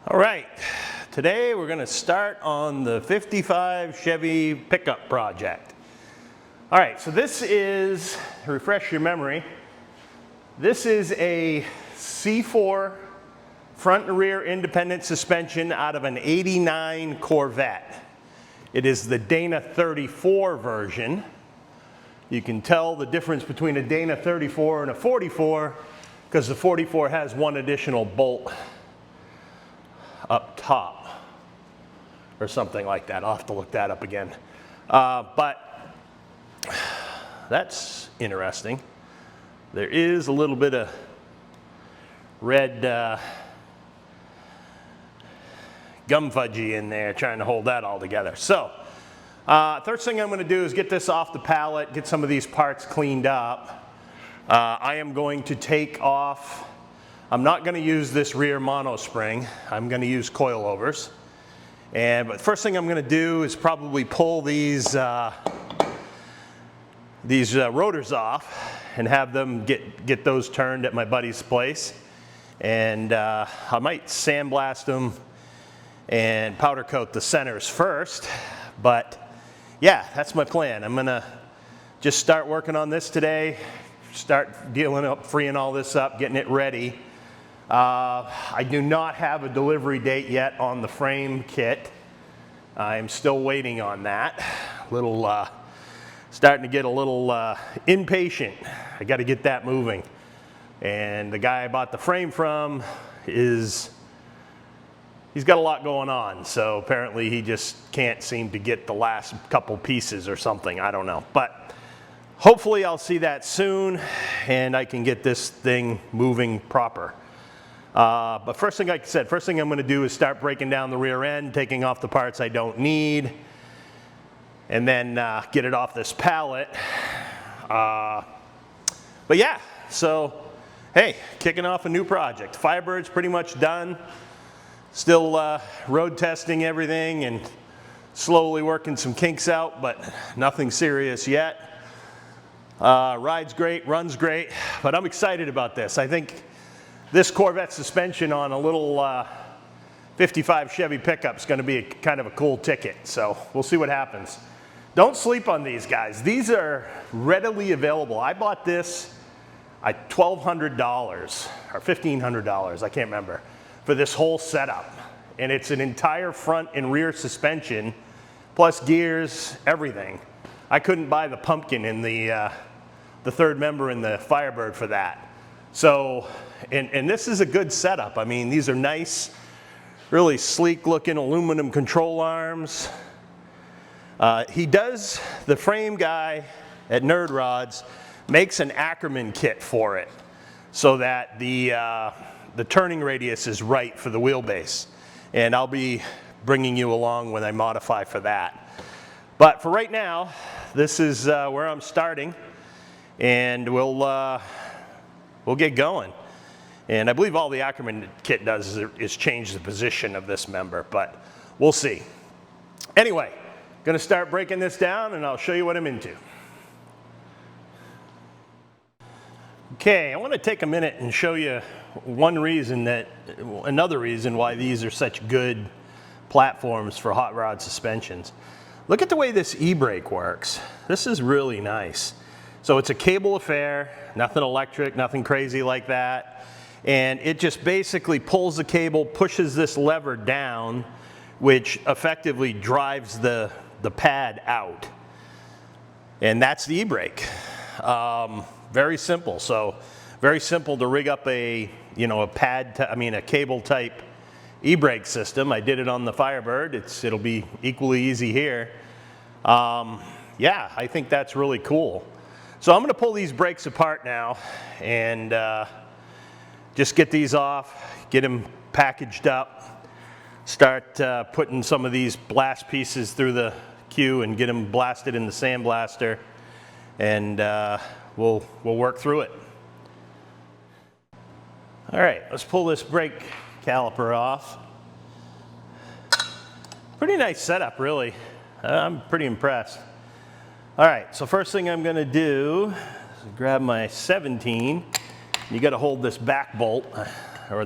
All right, today we're going to start on the 55 Chevy pickup project. All right, so this is, to refresh your memory, this is a C4 front and rear independent suspension out of an '89 Corvette. It is the Dana 34 version. You can tell the difference between a Dana 34 and a 44 because the 44 has one additional bolt up top or something like that. I'll have to look that up again. But that's interesting. There is a little bit of red gum fudgy in there trying to hold that all together. So first thing I'm going to do is get this off the pallet, get some of these parts cleaned up. I am going to take off, I'm not going to use this rear mono spring. I'm going to use coilovers. But first thing I'm going to do is probably pull these rotors off and have them get those turned at my buddy's place. And I might sandblast them and powder coat the centers first. But yeah, that's my plan. I'm going to just start working on this today, start freeing all this up, getting it ready. I do not have a delivery date yet on the frame kit. I'm still waiting on that. Starting to get a little impatient. I got to get that moving. And the guy I bought the frame from he's got a lot going on. So apparently he just can't seem to get the last couple pieces or something. I don't know. But hopefully I'll see that soon and I can get this thing moving proper. But first thing, like I said, first thing I'm going to do is start breaking down the rear end, taking off the parts I don't need, and then get it off this pallet. But yeah, so hey, kicking off a new project. Firebird's pretty much done. Still road testing everything and slowly working some kinks out, but nothing serious yet. Rides great, runs great, but I'm excited about this. I think this Corvette suspension on a little 55 Chevy pickup is going to be kind of a cool ticket, so we'll see what happens. Don't sleep on these guys. These are readily available. I bought this at $1,200 or $1,500, I can't remember, for this whole setup. And it's an entire front and rear suspension, plus gears, everything. I couldn't buy the pumpkin in the third member in the Firebird for that. So, and this is a good setup. I mean, these are nice, really sleek looking aluminum control arms. The frame guy at Nerd Rods makes an Ackerman kit for it so that the turning radius is right for the wheelbase. And I'll be bringing you along when I modify for that. But for right now, this is where I'm starting, and we'll get going. And I believe all the Ackerman kit does is change the position of this member, but we'll see. Anyway, gonna start breaking this down and I'll show you what I'm into. Okay, I want to take a minute and show you another reason why these are such good platforms for hot rod suspensions. Look at the way this e-brake works. This is really nice. So it's a cable affair, nothing electric, nothing crazy like that. And it just basically pulls the cable, pushes this lever down, which effectively drives the pad out. And that's the e-brake. Very simple. So very simple to rig up a cable type e-brake system. I did it on the Firebird. It'll be equally easy here. Yeah, I think that's really cool. So I'm going to pull these brakes apart now and just get these off, get them packaged up, start putting some of these blast pieces through the queue and get them blasted in the sandblaster, and we'll work through it. All right, let's pull this brake caliper off. Pretty nice setup, really. I'm pretty impressed. All right, so first thing I'm gonna do is grab my 17. You gotta hold this back bolt, or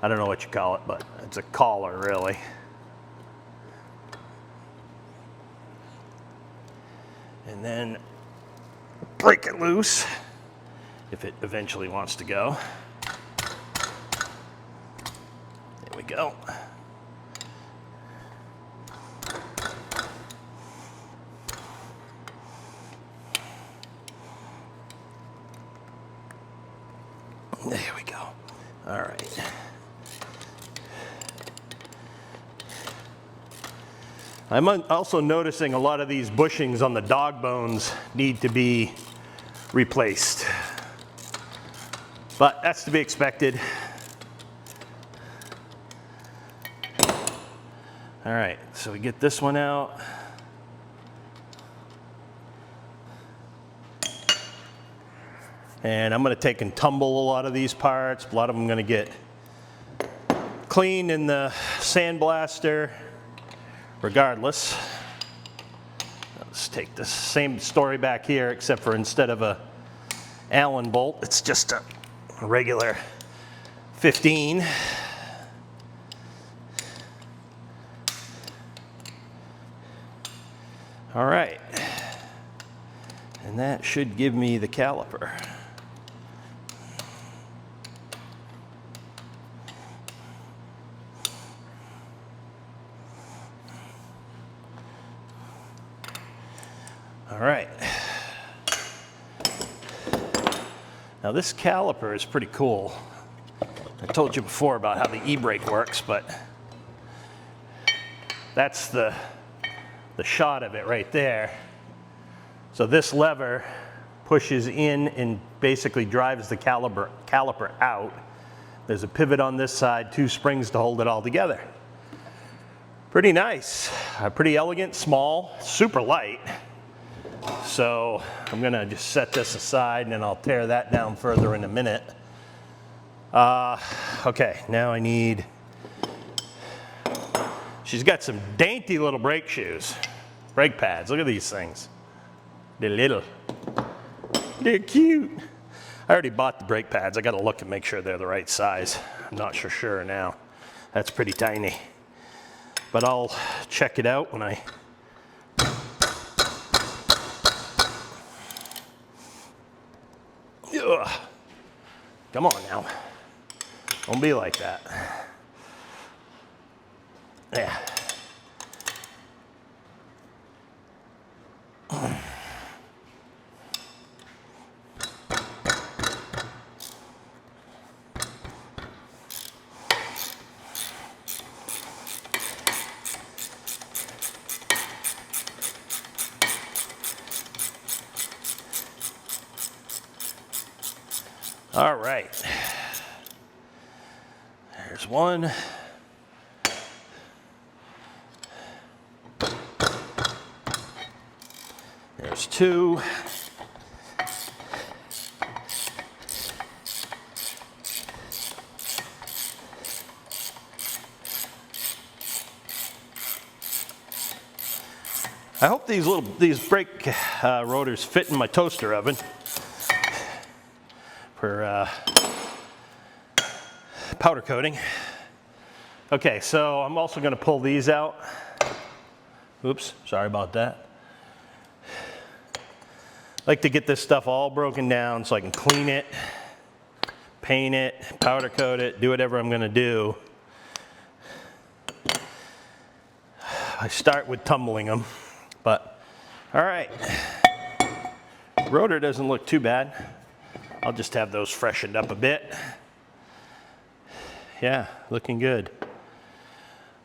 I don't know what you call it, but it's a collar really. And then break it loose if it eventually wants to go. There we go. There we go. All right. I'm also noticing a lot of these bushings on the dog bones need to be replaced. But that's to be expected. All right, so we get this one out. And I'm going to take and tumble a lot of these parts. A lot of them are going to get cleaned in the sandblaster regardless. Let's take the same story back here, except for instead of a Allen bolt, it's just a regular 15. All right. And that should give me the caliper. All right. Now this caliper is pretty cool. I told you before about how the e-brake works, but that's the shot of it right there. So this lever pushes in and basically drives the caliper out. There's a pivot on this side, 2 springs to hold it all together. Pretty nice, pretty elegant, small, super light. So I'm gonna just set this aside and then I'll tear that down further in a minute. Okay, now I need, she's got some dainty little brake shoes, brake pads. Look at these things. They're little. They're cute. I already bought the brake pads. I gotta look and make sure they're the right size. I'm not sure now. That's pretty tiny. But I'll check it out when I Ugh. Come on now. Don't be like that. Yeah. All right, there's one. There's 2. I hope these brake rotors fit in my toaster oven for powder coating. Okay, so I'm also going to pull these out. Oops, sorry about that. I like to get this stuff all broken down so I can clean it, paint it, powder coat it, do whatever I'm going to do. I start with tumbling them, but all right. Rotor doesn't look too bad. I'll just have those freshened up a bit. Yeah, looking good.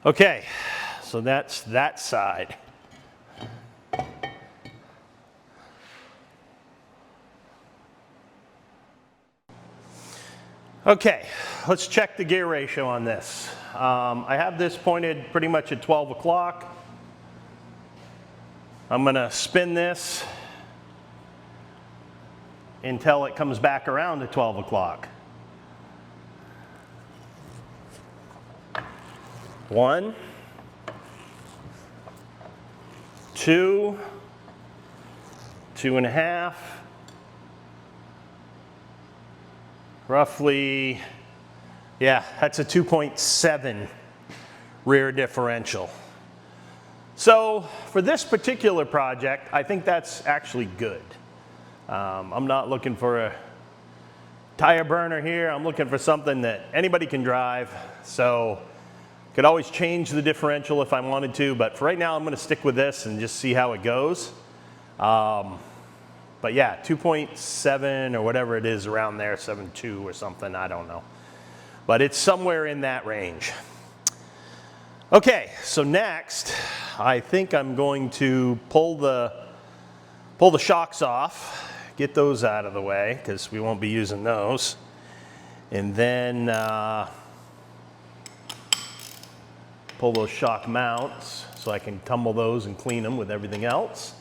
Okay, so that's that side. Okay, let's check the gear ratio on this. I have this pointed pretty much at 12 o'clock. I'm gonna spin this until it comes back around to 12 o'clock. 1, 2, 2.5, roughly Yeah, that's a 2.7 rear differential. So for this particular project, I think that's actually good. I'm not looking for a tire burner here. I'm looking for something that anybody can drive. So could always change the differential if I wanted to, but for right now I'm going to stick with this and just see how it goes. But yeah, 2.7 or whatever it is around there, 7.2 or something, I don't know. But it's somewhere in that range. Okay, so next, I think I'm going to pull the shocks off, get those out of the way, because we won't be using those. And then pull those shock mounts so I can tumble those and clean them with everything else.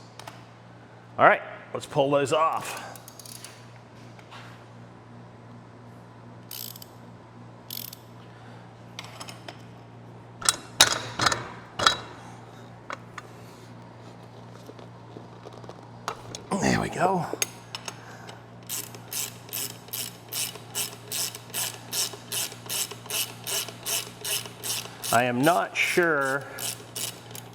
All right, let's pull those off. There we go. I am not sure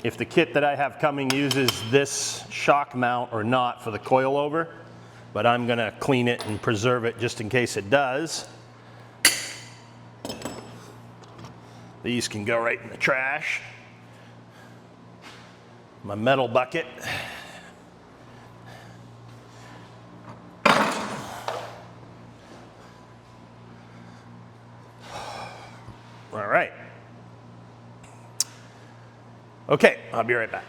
if the kit that I have coming uses this shock mount or not for the coilover, but I'm going to clean it and preserve it just in case it does. These can go right in the trash. My metal bucket. All right. Okay, I'll be right back.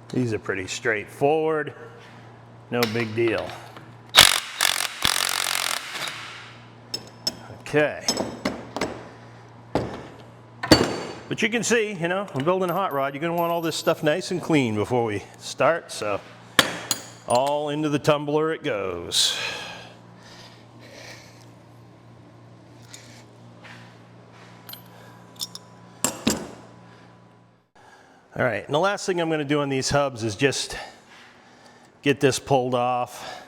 These are pretty straightforward, no big deal. Okay. But you can see, you know, I'm building a hot rod, you're gonna want all this stuff nice and clean before we start, so all into the tumbler it goes. All right, and the last thing I'm going to do on these hubs is just get this pulled off,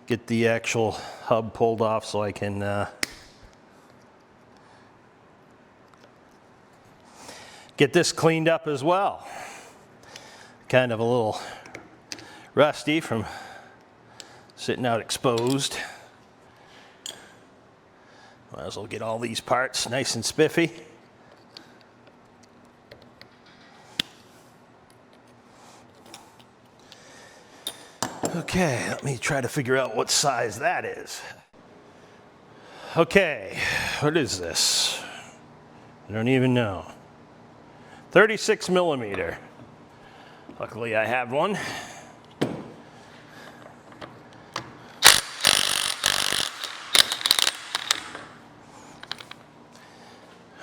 get the actual hub pulled off so I can get this cleaned up as well. Kind of a little rusty from sitting out exposed. Might as well get all these parts nice and spiffy. Okay, let me try to figure out what size that is. Okay, what is this? I don't even know. 36 millimeter. Luckily I have one.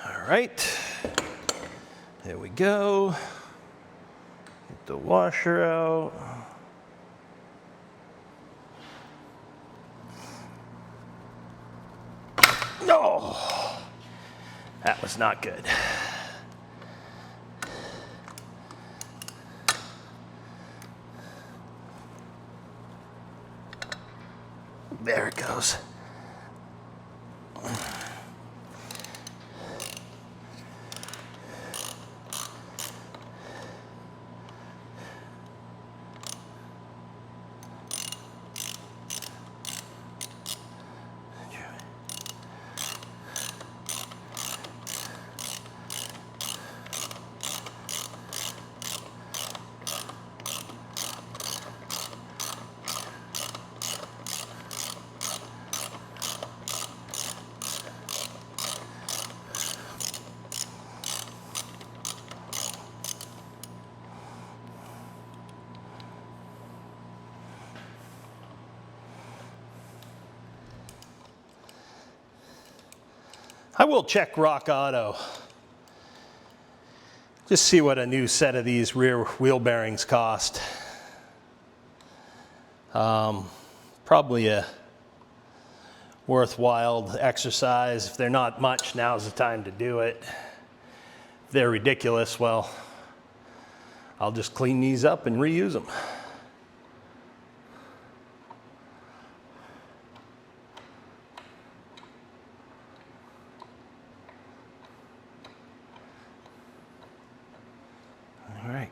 All right, there we go. Get the washer out. No, that was not good. There it goes. I will check Rock Auto. Just see what a new set of these rear wheel bearings cost. Probably a worthwhile exercise. If they're not much, now's the time to do it. If they're ridiculous, well, I'll just clean these up and reuse them.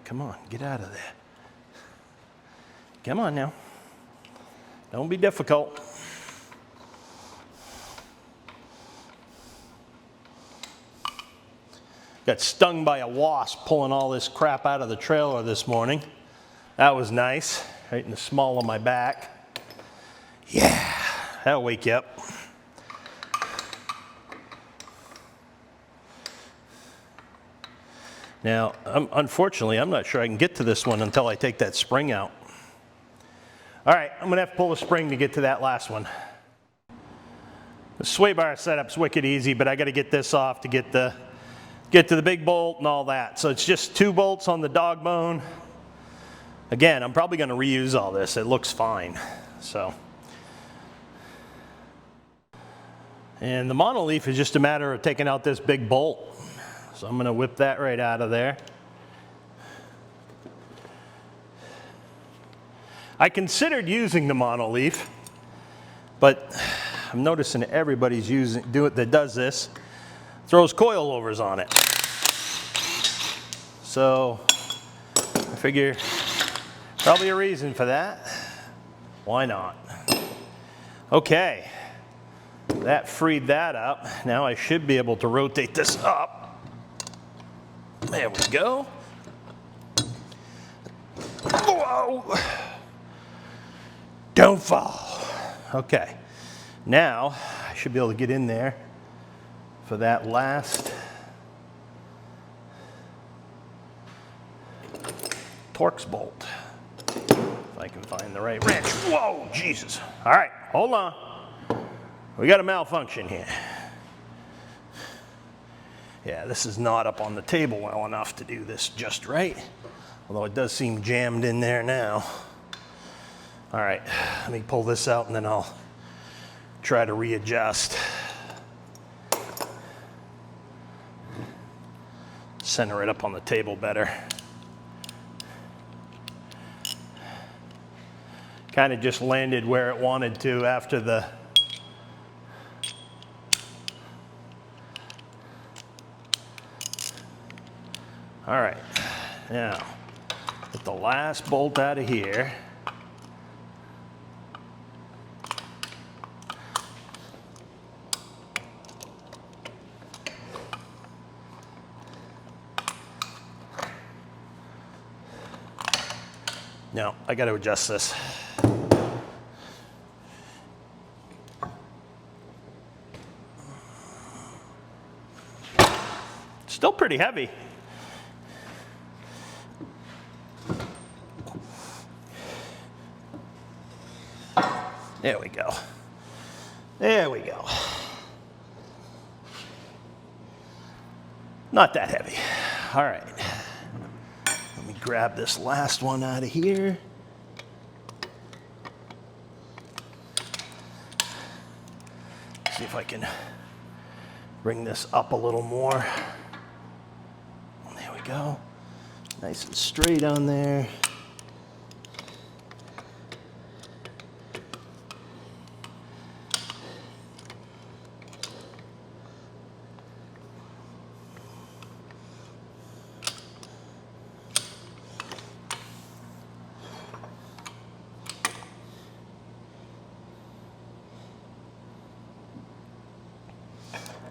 come on, get out of there. Come on now. Don't be difficult. Got stung by a wasp pulling all this crap out of the trailer this morning. That was nice, right in the small of my back. Yeah, that'll wake you up. Now, unfortunately, I'm not sure I can get to this one until I take that spring out. All right, I'm gonna have to pull the spring to get to that last one. The sway bar setup's wicked easy, but I gotta get this off to get to the big bolt and all that. So it's just 2 bolts on the dog bone. Again, I'm probably gonna reuse all this. It looks fine, so. And the Monoleaf is just a matter of taking out this big bolt. So I'm gonna whip that right out of there. I considered using the Monoleaf, but I'm noticing everybody's that does this, throws coilovers on it. So I figure probably a reason for that. Why not? Okay, that freed that up. Now I should be able to rotate this up. There we go. Whoa! Don't fall. Okay, now I should be able to get in there for that last Torx bolt. If I can find the right wrench. Whoa, Jesus. All right, hold on. We got a malfunction here. Yeah, this is not up on the table well enough to do this just right, although it does seem jammed in there now. All right, let me pull this out and then I'll try to readjust. Center it up on the table better. Kind of just landed where it wanted to after the all right, now get the last bolt out of here. Now I got to adjust this. Still pretty heavy. There we go. There we go. Not that heavy. All right. Let me grab this last one out of here. See if I can bring this up a little more. There we go. Nice and straight on there.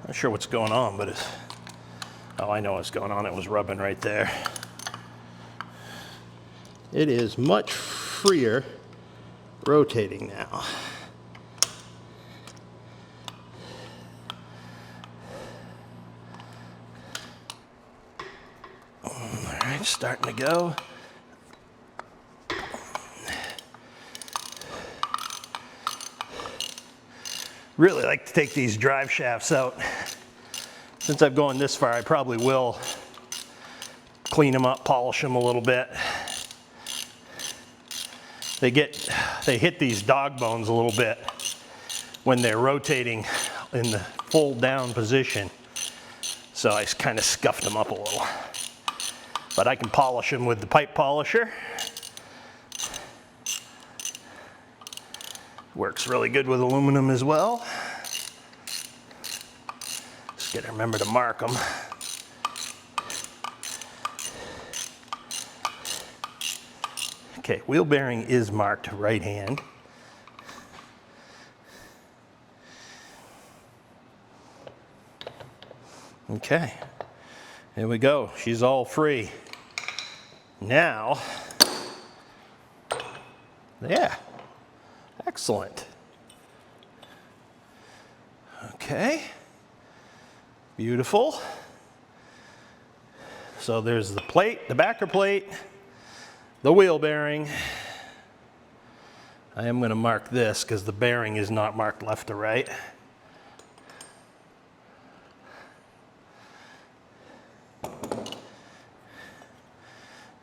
Not sure what's going on, but oh, I know what's going on. It was rubbing right there. It is much freer rotating now. All right, starting to go. Really like to take these drive shafts out. Since I've gone this far, I probably will clean them up, polish them a little bit. They hit these dog bones a little bit when they're rotating in the fold down position. So I kind of scuffed them up a little. But I can polish them with the pipe polisher. Works really good with aluminum as well. Just gotta remember to mark them. Okay, wheel bearing is marked right hand. Okay, here we go. She's all free. Now, yeah, excellent. Okay, beautiful. So there's the plate, the backer plate, the wheel bearing. I am going to mark this because the bearing is not marked left to right.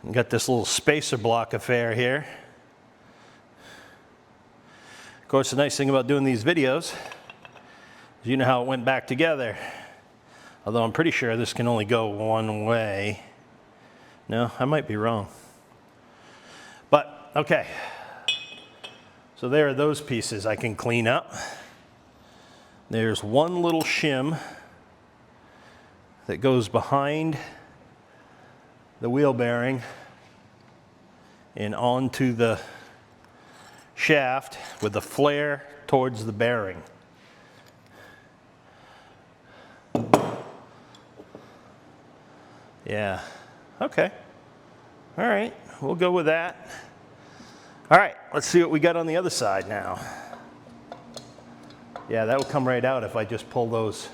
And got this little spacer block affair here. Of course, the nice thing about doing these videos is you know how it went back together. Although I'm pretty sure this can only go one way. No, I might be wrong. But, okay. So there are those pieces I can clean up. There's one little shim that goes behind the wheel bearing and onto the shaft with the flare towards the bearing. Yeah, okay. All right, we'll go with that. All right, let's see what we got on the other side now. Yeah, that will come right out if I just pull those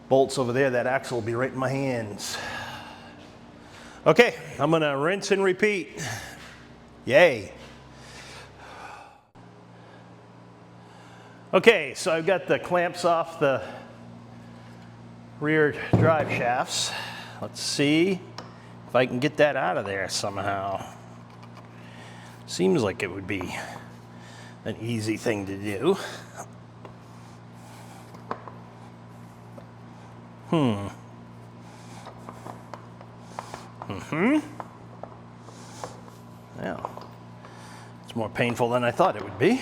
bolts over there. That axle will be right in my hands. Okay, I'm gonna rinse and repeat. Yay. Okay, so I've got the clamps off the rear drive shafts. Let's see if I can get that out of there somehow. Seems like it would be an easy thing to do. Well, it's more painful than I thought it would be.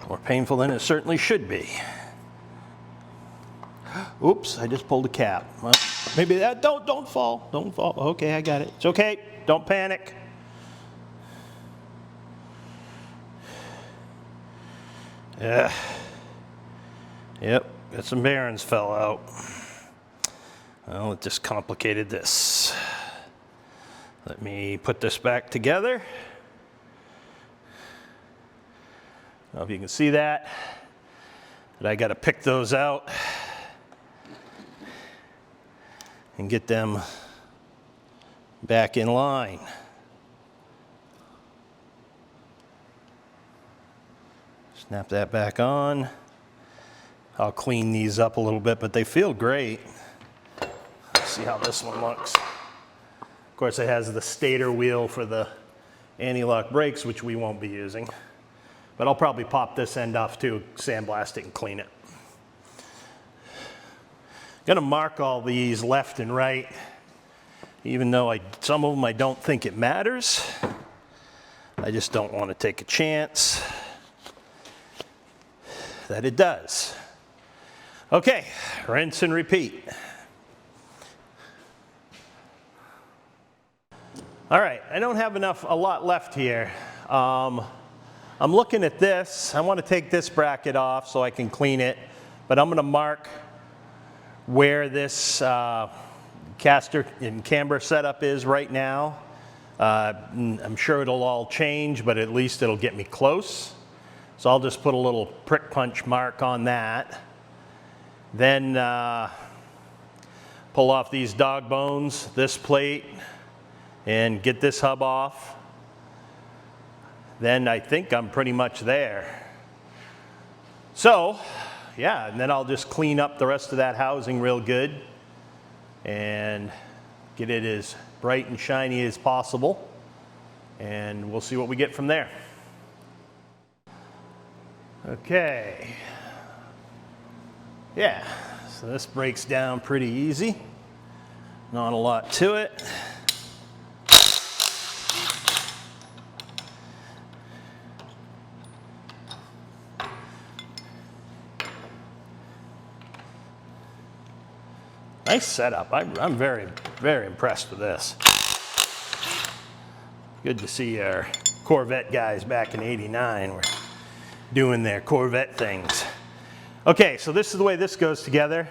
More painful than it certainly should be. Oops, I just pulled a cap. Well, maybe that, don't fall, don't fall. Okay, I got it. It's okay, don't panic. Yeah. Yep, got some bearings fell out. Well, it just complicated this. Let me put this back together. I don't know if you can see that, but I got to pick those out and get them back in line. Snap that back on. I'll clean these up a little bit, but they feel great. Let's see how this one looks. Of course, it has the stator wheel for the anti-lock brakes, which we won't be using. But I'll probably pop this end off too, sandblast it and clean it. Gonna mark all these left and right, even though some of them I don't think it matters. I just don't want to take a chance that it does. Okay, rinse and repeat. All right, I don't have a lot left here. I'm looking at this. I want to take this bracket off so I can clean it, but I'm going to mark where this caster and camber setup is right now. I'm sure it'll all change, but at least it'll get me close. So I'll just put a little prick punch mark on that. Then pull off these dog bones, this plate, and get this hub off. Then I think I'm pretty much there. So, yeah, and then I'll just clean up the rest of that housing real good and get it as bright and shiny as possible. And we'll see what we get from there. Okay. Yeah, so this breaks down pretty easy. Not a lot to it. Nice setup. I'm very, very impressed with this. Good to see our Corvette guys back in '89 were doing their Corvette things. Okay, so this is the way this goes together.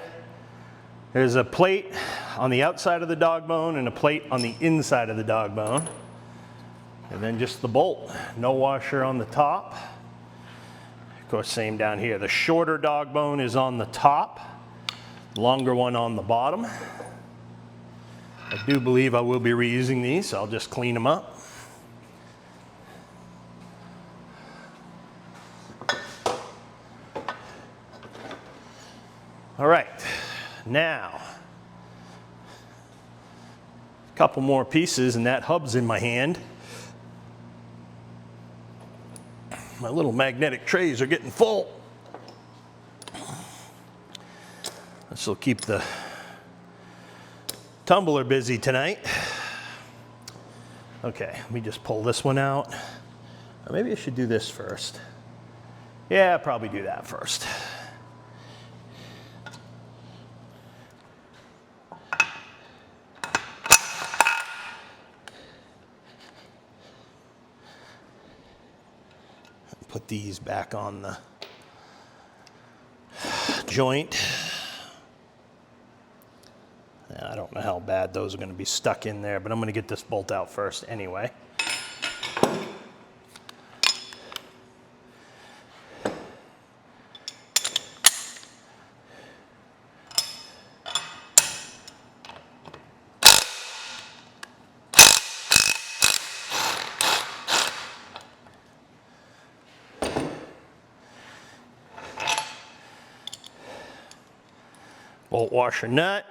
There's a plate on the outside of the dog bone and a plate on the inside of the dog bone. And then just the bolt, no washer on the top. Of course, same down here. The shorter dog bone is on the top, longer one on the bottom. I do believe I will be reusing these, so I'll just clean them up. All right, now, a couple more pieces and that hub's in my hand. My little magnetic trays are getting full. This will keep the tumbler busy tonight. Okay, let me just pull this one out. Or maybe I should do this first. Yeah, I'll probably do that first. Put these back on the joint. I don't know how bad those are going to be stuck in there, but I'm going to get this bolt out first anyway. Bolt washer nut,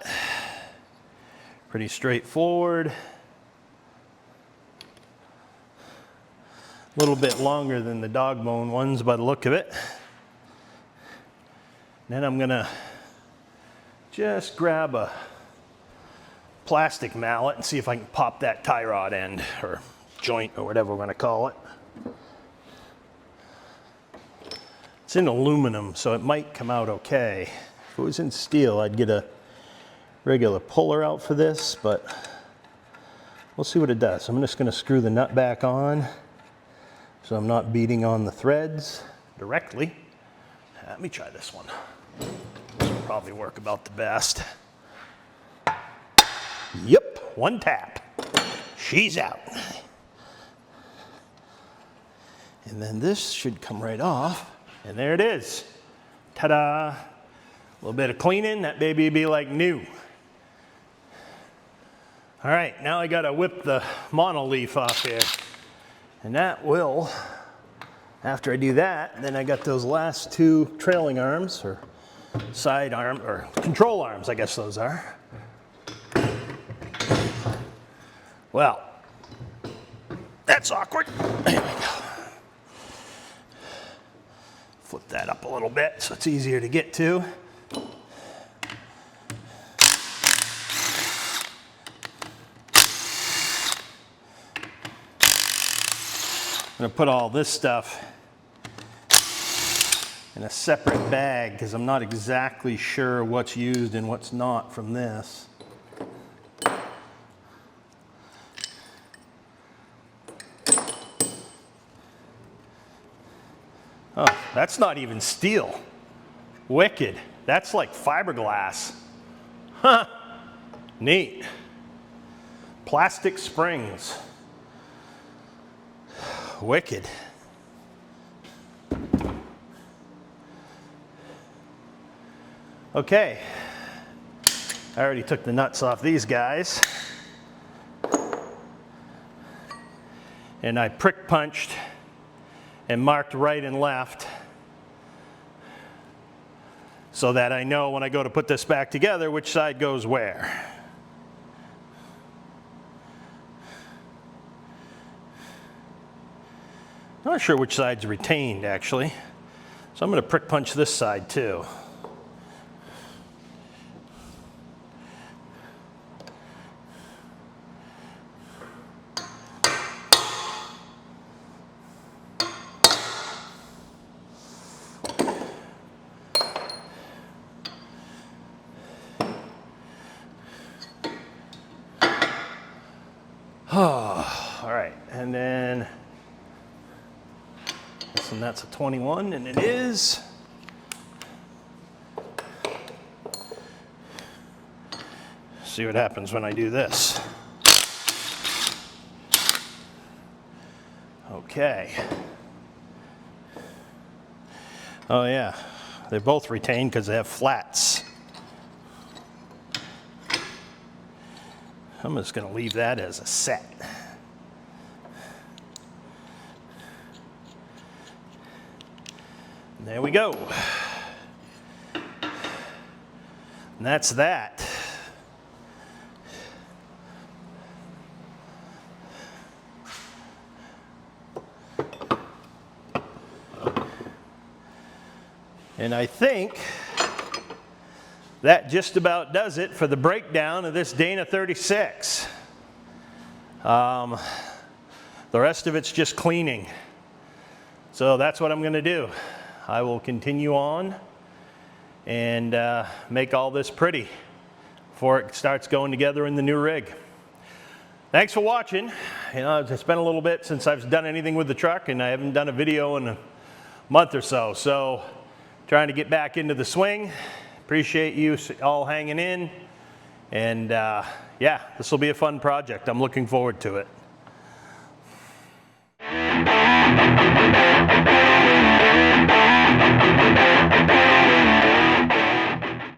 pretty straightforward. A little bit longer than the dog bone ones by the look of it. Then I'm gonna just grab a plastic mallet and see if I can pop that tie rod end or joint or whatever we're gonna call it. It's in aluminum, so it might come out okay. If it was in steel, I'd get a regular puller out for this, but we'll see what it does. I'm just going to screw the nut back on so I'm not beating on the threads directly. Let me try this one. This will probably work about the best. Yep, one tap. She's out. And then this should come right off, and there it is. Ta-da! A little bit of cleaning, that baby will be like new. All right, now I gotta whip the monoleaf off here. And that will, after I do that, then I got those last two trailing arms, or side arm, or control arms, I guess those are. Well, that's awkward. There we go. Flip that up a little bit so it's easier to get to. I'm going to put all this stuff in a separate bag because I'm not exactly sure what's used and what's not from this. Oh, that's not even steel. Wicked. That's like fiberglass. Huh. Neat. Plastic springs. Wicked. Okay. I already took the nuts off these guys. And I prick punched and marked right and left so that I know when I go to put this back together which side goes where. Not sure which side's retained actually, so I'm going to prick punch this side too. All All right, and then this one, that's a 21, and it is. See what happens when I do this. Okay. Oh yeah, they're both retained because they have flats. I'm just going to leave that as a set. And there we go. And that's that. And I think that just about does it for the breakdown of this Dana 36. The rest of it's just cleaning. So that's what I'm going to do. I will continue on and make all this pretty before it starts going together in the new rig. Thanks for watching. You know, it's been a little bit since I've done anything with the truck, and I haven't done a video in a month or so. So trying to get back into the swing. Appreciate you all hanging in. And yeah, this will be a fun project. I'm looking forward to it.